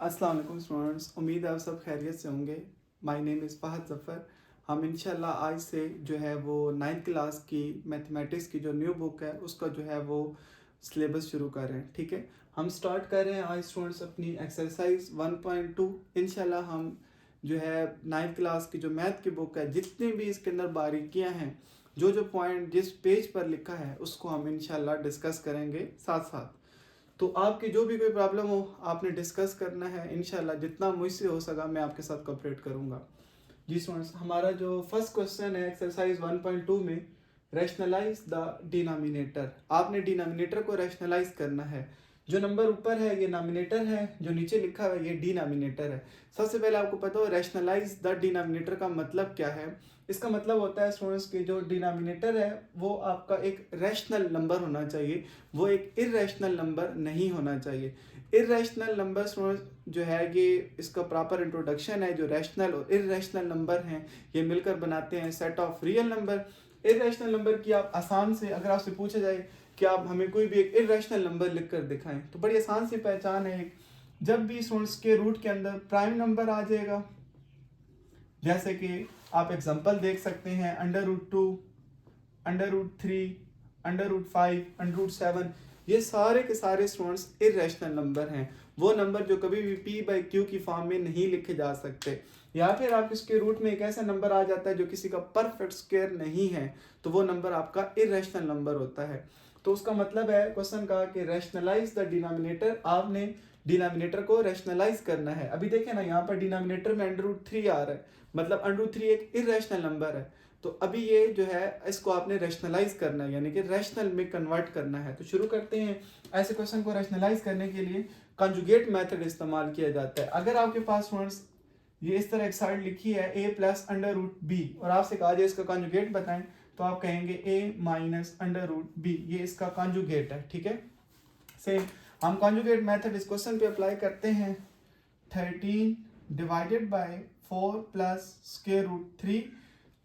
अस्सलाम वालेकुम स्टूडेंट्स, उम्मीद है आप सब खैरियत से होंगे। My name is Fahd Zafar. हम इंशाल्लाह आज से जो है वो 9th क्लास की मैथमेटिक्स की जो न्यू बुक है उसका जो है वो सिलेबस शुरू कर रहे हैं। ठीक है, हम स्टार्ट कर रहे हैं आज स्टूडेंट्स अपनी एक्सरसाइज 1.2। इंशाल्लाह हम जो है 9th क्लास की जो मैथ की बुक है, जितनी भी इसके अंदर बारीकियाँ हैं, जो जो पॉइंट जिस पेज पर लिखा है उसको हम इंशाल्लाह डिस्कस करेंगे साथ साथ। तो आपकी जो भी कोई प्रॉब्लम हो आपने डिस्कस करना है, इंशाल्लाह जितना मुझसे हो सका मैं आपके साथ कोऑपरेट करूंगा। जी स्टूडेंट्स, हमारा जो फर्स्ट क्वेश्चन है एक्सरसाइज 1.2 में, रैशनलाइज द डिनोमिनेटर। आपने डिनोमिनेटर को रैशनलाइज करना है। जो नंबर ऊपर है ये नॉमिनेटर है, जो नीचे लिखा हुआ है ये डिनोमिनेटर है। सबसे पहले आपको पता हो रैशनलाइज द डिनोमिनेटर का मतलब क्या है। इसका मतलब होता है स्टूडेंट्स कि जो डिनोमिनेटर है वो आपका एक रैशनल नंबर होना चाहिए, वो एक इर्रेशनल नंबर नहीं होना चाहिए। इर्रेशनल नंबर स्टूडेंट्स जो है ये इसका प्रॉपर इंट्रोडक्शन है। जो रैशनल और इर्रेशनल नंबर हैं ये मिलकर बनाते हैं set of real number. Irrational number की आप आसान से, अगर आपसे पूछा जाए कि आप हमें कोई भी एक इर्रेशनल नंबर लिख कर दिखाएं, तो बड़ी आसान सी पहचान है एक, जब भी स्टूडेंट्स के रूट के अंदर प्राइम नंबर आ जाएगा, जैसे कि आप एग्जांपल देख सकते हैं √2, √3, √5, √7, ये सारे के सारे स्टूडेंट्स इरेशनल नंबर हैं। वो नंबर जो कभी भी p/q की फॉर्म में नहीं लिखे जा सकते। या फिर आप इसके रूट में एक ऐसा नंबर आ जाता है जो किसी का परफेक्ट स्क्वायर नहीं है, तो वो नंबर आपका इरेशनल नंबर होता है। तो उसका मतलब है क्वेश्चन का कि रैशनलाइज द डिनोमिनेटर, आपने डिनोमिनेटर को रैशनलाइज करना है। अभी देखें ना, यहाँ पर डिनोमिनेटर में √3 आ रहा है, मतलब √3 एक इरेशनल नंबर है। तो अभी ये जो है इसको आपने रैशनलाइज करना है, यानी कि रैशनल में कन्वर्ट करना है। तो शुरू करते हैं। ऐसे क्वेश्चन को रैशनलाइज करने के लिए कंजुगेट मेथड इस्तेमाल किया जाता है। अगर आपके पास स्टूडेंट्स ये इस तरह एक साइड लिखी है a प्लस √b और आपसे कहा जाए इसका कंजुगेट बताएं, तो आप कहेंगे a माइनस √b, ये इसका कंजुगेट है। ठीक है, सेम हम कंजुगेट मेथड इस क्वेश्चन पे अप्लाई करते हैं। 13 डिवाइडेड बाय 4 प्लस √3।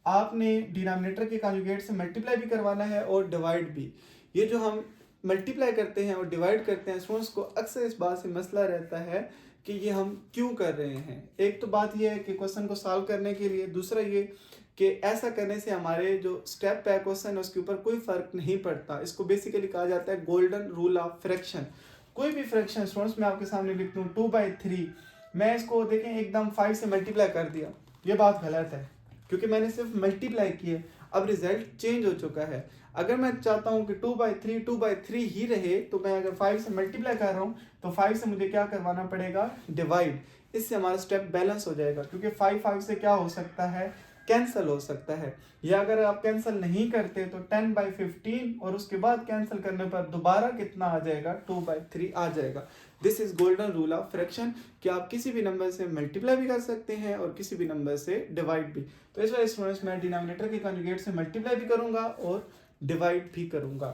आपने डिनोमिनेटर के कंजुगेट से मल्टीप्लाई भी करवाना है और डिवाइड भी। ये जो हम मल्टीप्लाई करते हैं और डिवाइड करते हैं, स्टूडेंट्स को अक्सर इस बात से मसला रहता है कि ये हम क्यों कर रहे हैं। एक तो बात ये है कि क्वेश्चन को सॉल्व करने के लिए, दूसरा ये कि ऐसा करने से हमारे जो स्टेप है क्वेश्चन उसके ऊपर कोई फर्क नहीं पड़ता। इसको बेसिकली कहा जाता है गोल्डन रूल ऑफ फ्रैक्शन। कोई भी फ्रैक्शन स्टूडेंट्स मैं आपके सामने लिख दूँ 2/3, मैं इसको देखें एकदम 5 से मल्टीप्लाई कर दिया, ये बात गलत है क्योंकि मैंने सिर्फ मल्टीप्लाई किए। अब रिजल्ट चेंज हो चुका है। अगर मैं चाहता हूँ कि 2/3 ही रहे, तो मैं अगर 5 से मल्टीप्लाई कर रहा हूँ तो 5 से मुझे क्या करवाना पड़ेगा, डिवाइड। इससे हमारा स्टेप बैलेंस हो जाएगा, क्योंकि 5 से क्या हो सकता है, कैंसिल हो सकता है। या अगर आप कैंसिल नहीं करते तो 10/15 और उसके बाद कैंसिल करने पर दोबारा कितना आ जाएगा, 2/3 आ जाएगा। This is golden rule of fraction कि आप किसी भी नंबर से मल्टीप्लाई भी कर सकते हैं और किसी भी नंबर से डिवाइड भी। तो इस वजह स्टूडेंट्स मैं डिनोमिनेटर के कंजुगेट से मल्टीप्लाई भी करूंगा और डिवाइड भी करूंगा।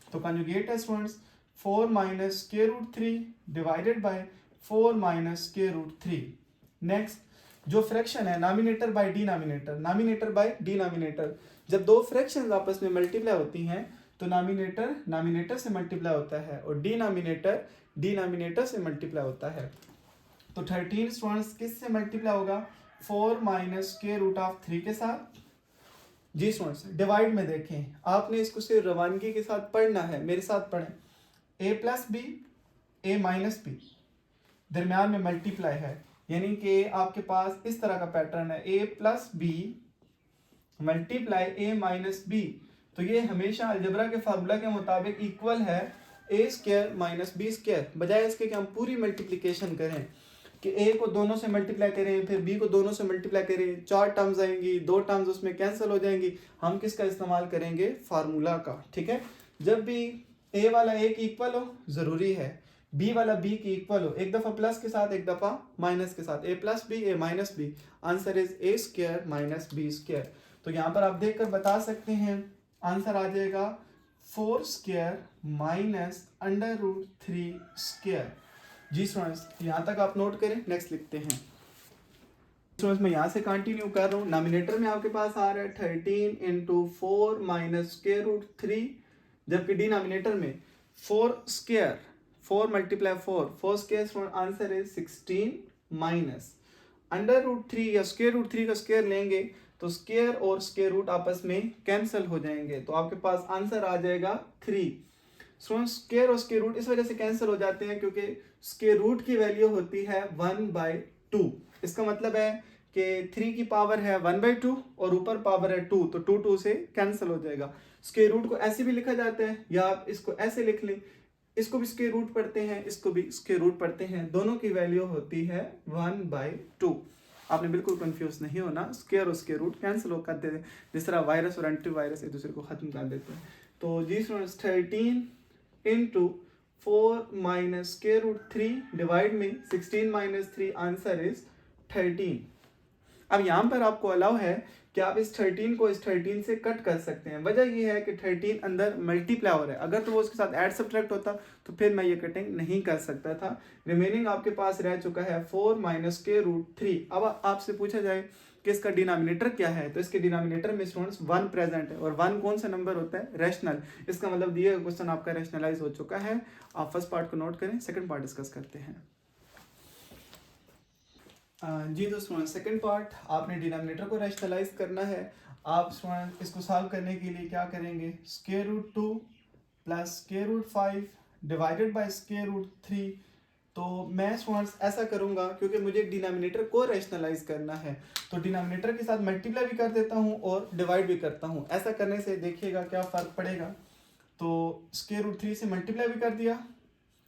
तो कंजुगेट है students 4 minus √3 divided by 4 minus √3। Next जो फ्रैक्शन है nominator by denominator, nominator by denominator. जब दो फ्रैक्शंस आपस में मल्टीप्लाई होती हैं तो नॉमिनेटर नॉमिनेटर से मल्टीप्लाई होता है और डिनोमिनेटर डिनोमिनेटर से मल्टीप्लाई होता है। तो 13 स्टूडेंट्स किससे मल्टीप्लाई होगा, 4 माइनस √3 के साथ। जी स्टूडेंट्स, डिवाइड में देखें, आपने इसको सिर्फ रवानगी के साथ पढ़ना है। मेरे साथ पढ़ें, a plus B, a minus B, दरम्यान में मल्टीप्लाई है, यानी कि आपके पास इस तरह का पैटर्न है a plus B multiply a minus B. तो ये हमेशा अलजबरा के फार्मूला के मुताबिक इक्वल है a² माइनस b²। बजाय इसके कि हम पूरी मल्टीप्लिकेशन करें कि a को दोनों से मल्टीप्लाई करें फिर b को दोनों से मल्टीप्लाई करें, 4 टर्म्स आएंगी, 2 टर्म्स उसमें कैंसिल हो जाएंगी। हम किसका इस्तेमाल करेंगे, फार्मूला का। ठीक है, जब भी a वाला a की इक्वल हो ज़रूरी है b वाला b की इक्वल हो, एक दफ़ा प्लस के साथ एक दफ़ा माइनस के साथ, a plus B a minus B, answer is a² minus b²। तो यहाँ पर आप देखकर बता सकते हैं आंसर आ जाएगा 4² माइनस √3²। जी स्टूडेंट्स, यहाँ तक आप नोट करें। नेक्स्ट लिखते हैं स्टूडेंट्स, मैं यहाँ से कंटिन्यू कर रहा हूँ। नॉमिनेटर में आपके पास आ रहा है 13 × 4 माइनस √3, जबकि डिनोमिनेटर में 4² 4 multiply 4 square, answer is 16 minus under root 3 या स्क्वायर रूट 3 का स्क्वायर लेंगे तो स्क्वायर और स्क्वायर रूट आपस में कैंसिल हो जाएंगे, तो आपके पास आंसर आ जाएगा 3। स्क्वायर और स्क्वायर रूट इस वजह से कैंसिल हो जाते हैं क्योंकि स्क्वायर रूट की वैल्यू होती है 1/2। इसका मतलब है कि 3 की पावर है 1/2 और ऊपर पावर है 2, तो 2 से कैंसिल हो जाएगा। स्क्वायर रूट को ऐसे भी लिखा जाता है या आप इसको ऐसे लिख लें, इसको भी स्क्वायर रूट पढ़ते हैं, इसको भी स्क्वायर रूट पढ़ते हैं, दोनों की वैल्यू होती है 1/2। आपने बिल्कुल कंफ्यूज नहीं होना, स्क्वायर और स्क्वायर रूट कैंसिल हो करते हैं, जिस तरह वायरस और एंटीवायरस एक दूसरे को खत्म कर देते हैं। तो जी 13 into 4 minus square root 3 divide में 16 माइनस 3, आंसर इज 13। अब यहाँ पर आपको अलाउ है कि आप इस 13 को इस 13 से कट कर सकते हैं। वजह ये है कि 13 अंदर मल्टीप्लाई हो रहा है, अगर तो वो उसके साथ ऐड सब्ट्रैक्ट होता तो फिर मैं ये कटिंग नहीं कर सकता था। रिमेनिंग आपके पास रह चुका है 4 माइनस स्क्वायर रूट 3। अब आपसे पूछा जाए कि इसका डिनोमिनेटर क्या है, तो इसके डिनोमिनेटर में स्टूडेंट्स 1 प्रेजेंट है, और 1 कौन सा नंबर होता है, रैशनल। इसका मतलब दिए क्वेश्चन आपका रैशनलाइज हो चुका है। आप फर्स्ट पार्ट को नोट करें, सेकंड पार्ट डिस्कस करते हैं। जी दोस्तों, सेकंड पार्ट आपने डिनोमिनेटर को रैशनलाइज करना है। आप स्टूडेंट इसको सॉल्व करने के लिए क्या करेंगे, square root 2 plus square root 5 divided by square root 3। तो मैं स्टूडेंट्स ऐसा करूंगा क्योंकि मुझे डिनोमिनेटर को रैशनलाइज करना है, तो डिनोमिनेटर के साथ मल्टीप्लाई भी कर देता हूं और डिवाइड भी करता हूं। ऐसा करने से देखिएगा क्या फ़र्क पड़ेगा। तो स्क्वायर रूट 3 से मल्टीप्लाई भी कर दिया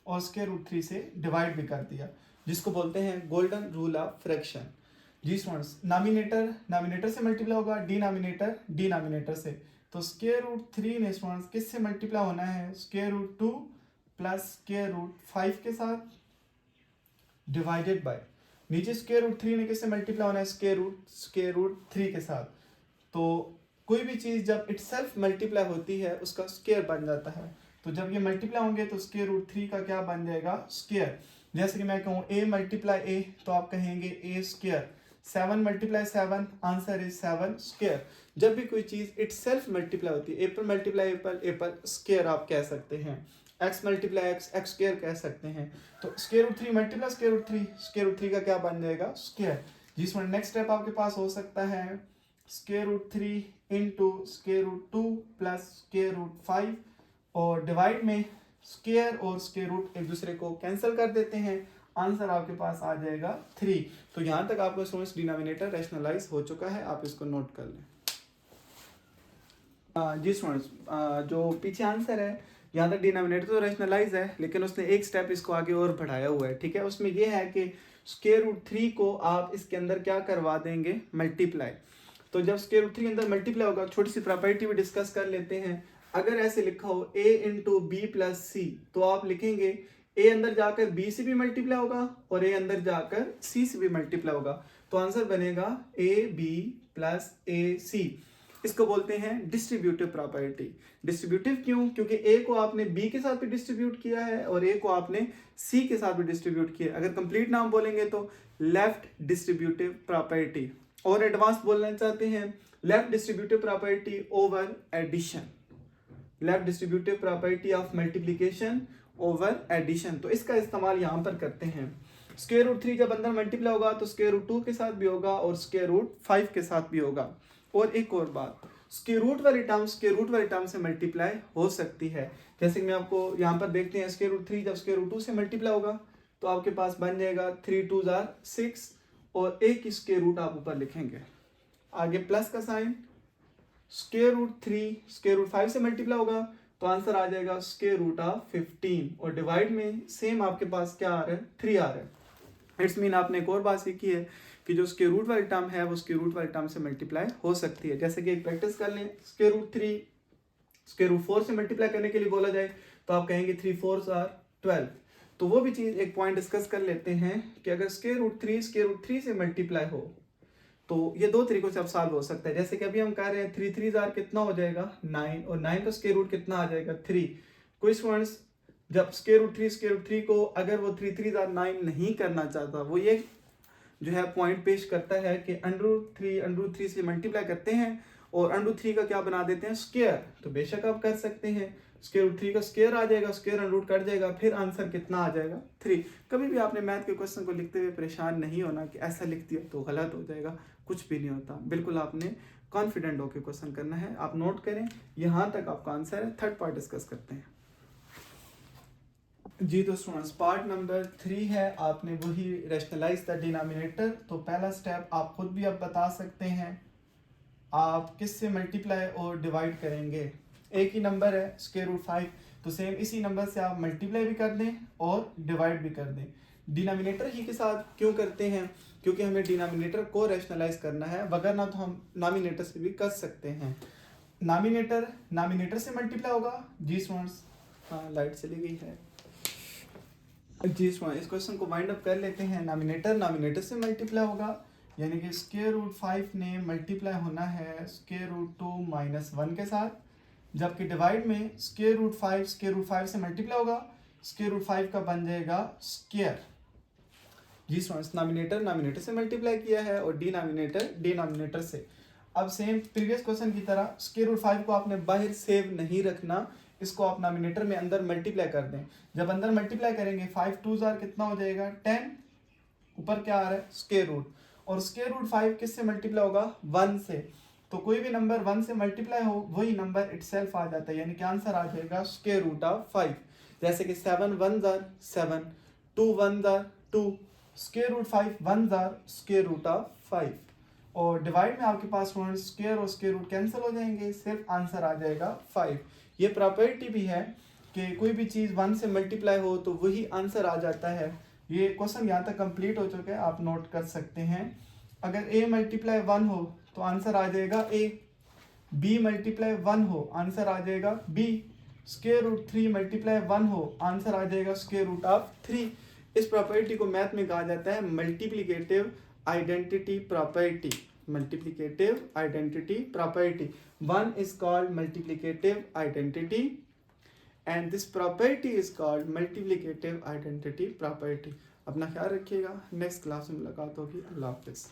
और स्क्वायर रूट 3 से डिवाइड भी कर दिया, जिसको बोलते हैं गोल्डन रूल ऑफ फ्रैक्शन। जी स्टूडेंट्स, नॉमिनेटर से मल्टीप्लाई होगा, डिनोमिनेटर से। तो स्क्वायर रूट 3 ने स्टूडेंट्स किससे मल्टीप्लाई होना है, square root 2 plus square root 5 के साथ डिवाइडेड बाय, नीचे स्क्वायर रूट 3 ने किससे मल्टीप्लाई होना है, स्क्वायर रूट 3 के साथ। तो कोई भी चीज़ जब इटसेल्फ मल्टीप्लाई होती है उसका स्क्वायर बन जाता है, तो जब ये मल्टीप्लाई होंगे तो स्क्वायर रूट 3 का क्या बन जाएगा, स्क्वायर। जैसे कि मैं कहूँ a मल्टीप्लाई a, तो आप कहेंगे a square. 7 multiply 7, answer is 7 square. जब भी कोई चीज़ इटसेल्फ मल्टीप्लाई होती है, एप्पल मल्टीप्लाई एप्पल स्क्वायर आप कह सकते हैं, x मल्टीप्लाई x स्क्वायर कह सकते हैं। तो square root 3 multiply square root 3 का क्या बन जाएगा, स्क्वायर। जिसमें नेक्स्ट स्टेप आपके पास हो सकता है square root 3 into square root 2 plus square root 5, और डिवाइड में स्क्वायर और स्क्वायर रूट एक दूसरे को कैंसिल कर देते हैं, आंसर आपके पास आ जाएगा 3। तो यहाँ तक आपका स्टूडेंट्स डिनोमिनेटर रैशनलाइज हो चुका है, आप इसको नोट कर लें। जी स्टूडेंट्स, जो पीछे आंसर है यहाँ तक डिनोमिनेटर तो रैशनलाइज है, लेकिन उसने एक स्टेप इसको आगे और बढ़ाया हुआ है, ठीक है। उसमें यह है कि स्क्वायर रूट 3 को आप इसके अंदर क्या करवा देंगे, मल्टीप्लाई। तो जब स्क्वायर रूट 3 अंदर मल्टीप्लाई होगा, छोटी सी प्रॉपर्टी भी डिस्कस कर लेते हैं। अगर ऐसे लिखा हो a इंटू बी प्लस सी, तो आप लिखेंगे a अंदर जाकर b से भी मल्टीप्लाई होगा और a अंदर जाकर c से भी मल्टीप्लाई होगा, तो आंसर बनेगा a b plus a c। इसको बोलते हैं डिस्ट्रीब्यूटिव प्रॉपर्टी। डिस्ट्रीब्यूटिव क्यों, क्योंकि a को आपने b के साथ भी डिस्ट्रीब्यूट किया है और a को आपने c के साथ भी डिस्ट्रीब्यूट किया है। अगर कंप्लीट नाम बोलेंगे तो लेफ्ट डिस्ट्रीब्यूटिव प्रॉपर्टी, और एडवांस बोलना चाहते हैं left distributive property over addition, left distributive property of multiplication over addition. तो इसका इस्तेमाल यहाँ पर करते हैं। स्क्वायर रूट 3 जब अंदर मल्टीप्लाई होगा तो स्क्वायर रूट 2 के साथ भी होगा और स्क्वायर रूट 5 के साथ भी होगा। और एक और बात, स्क्वायर रूट वाली टर्म से मल्टीप्लाई हो सकती है। जैसे कि मैं आपको यहाँ पर देखते हैं, स्क्वायर रूट 3 जब स्क्वायर रूट 2 से मल्टीप्लाई होगा तो आपके पास बन जाएगा 3 2 6, और एक ही स्क्वायर रूट आप ऊपर लिखेंगे, आगे प्लस का sign. Square root 3 square root 5 से मल्टीप्लाई होगा तो आंसर आ जाएगा स्क्वायर रूट ऑफ 15, और डिवाइड में सेम आपके पास क्या आ रहा है, 3 आ रहा है। इट्स मीन आपने एक और बात सीखी है कि जो स्क्वायर रूट वाली टर्म है वो स्क्वायर रूट वाली टर्म से मल्टीप्लाई हो सकती है। जैसे कि एक प्रैक्टिस कर लें, स्क्वायर रूट 3 स्क्वायर रूट 4 से मल्टीप्लाई करने के लिए बोला जाए तो आप कहेंगे 3 4 12। तो वो भी चीज़ एक पॉइंट डिस्कस कर लेते हैं कि अगर स्क्वायर रूट 3 से मल्टीप्लाई हो तो ये दो तरीकों से अब सॉल्व हो सकता है। जैसे कि अभी हम कह रहे हैं 3 3 कितना हो जाएगा, 9, और 9 का स्क्वायर रूट कितना आ जाएगा, 3। कोई स्टूडेंट्स जब स्क्वायर रूट 3 को अगर वो 3 3 9 नहीं करना चाहता, वो ये जो है पॉइंट पेश करता है कि अंडर 3 से मल्टीप्लाई करते हैं और अंडर 3 का क्या बना देते हैं, स्क्वायर। तो बेशक आप कर सकते हैं, स्क्वायर रूट 3 का स्क्वायर आ जाएगा, स्क्वायर अंडर रूट कट जाएगा, फिर आंसर कितना आ जाएगा 3। कभी भी आपने मैथ के क्वेश्चन को लिखते हुए परेशान नहीं होना कि ऐसा लिख दिया तो गलत हो जाएगा, कुछ भी नहीं होता। बिल्कुल आपने कॉन्फिडेंट होकर क्वेश्चन करना है। आप नोट करें, यहाँ तक आपका आंसर है। थर्ड पार्ट डिस्कस करते हैं जी। तो स्टूडेंट्स पार्ट नंबर 3 है, आपने वही रैशनलाइज द डिनोमिनेटर। तो पहला स्टेप आप खुद भी अब बता सकते हैं, आप किससे मल्टीप्लाई और डिवाइड करेंगे। एक ही नंबर है स्क्वायर रूट 5, तो सेम इसी नंबर से आप मल्टीप्लाई भी कर दें और डिवाइड भी कर दें। डिनोमिनेटर ही के साथ क्यों करते हैं, क्योंकि हमें डिनोमिनेटर को रैशनलाइज करना है, वगरना तो हम नॉमिनेटर से भी कर सकते हैं। नॉमिनेटर से मल्टीप्लाई होगा जी स्टूडेंट्स। हाँ लाइट चली गई है जी स्टूडेंट। इस क्वेश्चन को वाइंड अप कर लेते हैं। नॉमिनेटर से मल्टीप्लाई होगा, यानी कि स्क्वायर रूट 5 ने मल्टीप्लाई होना है स्क्वायर रूट 2 माइनस 1 के साथ, जबकि डिवाइड में स्क्वायर रूट 5 से मल्टीप्लाई होगा, स्क्वायर रूट 5 का बन जाएगा स्क्वायर जी स्टूडेंट्स। नॉमिनेटर से मल्टीप्लाई किया है और डिनोमिनेटर से। अब सेम प्रीवियस क्वेश्चन की तरह स्क्वायर रूट 5 को आपने बाहर सेव नहीं रखना, इसको आप नॉमिनेटर में अंदर मल्टीप्लाई कर दें। जब अंदर मल्टीप्लाई करेंगे 5 2 कितना हो जाएगा 10, ऊपर क्या आ रहा है स्क्वायर रूट, और स्क्वायर रूट 5 किससे मल्टीप्लाई होगा 1 से। तो कोई भी नंबर 1 से मल्टीप्लाई हो वही नंबर इटसेल्फ आ जाता है, यानी कि आंसर आ जाएगा स्क्वायर रूट ऑफ 5। जैसे कि 7 1 7, 2 1 2, square root 5 1 square root of 5। और डिवाइड में आपके पास स्क्वायर और स्क्वायर रूट कैंसिल हो जाएंगे, सिर्फ आंसर आ जाएगा 5। ये प्रॉपर्टी भी है कि कोई भी चीज़ 1 से मल्टीप्लाई हो तो वही आंसर आ जाता है। ये क्वेश्चन यहाँ तक कंप्लीट हो चुका है, आप नोट कर सकते हैं। अगर a मल्टीप्लाई 1 हो तो आंसर आ जाएगा a, b मल्टीप्लाई 1 हो आंसर आ जाएगा b, स्क्वायर रूट 3 मल्टीप्लाई 1 हो आंसर आ जाएगा स्क्वायर रूट ऑफ 3। इस प्रॉपर्टी को मैथ में कहा जाता है multiplicative identity property. Multiplicative identity property, 1 is called multiplicative identity and this property is called multiplicative identity property। अपना ख्याल रखिएगा, नेक्स्ट क्लास में मुलाकात होगी। अल्लाह हाफिज़।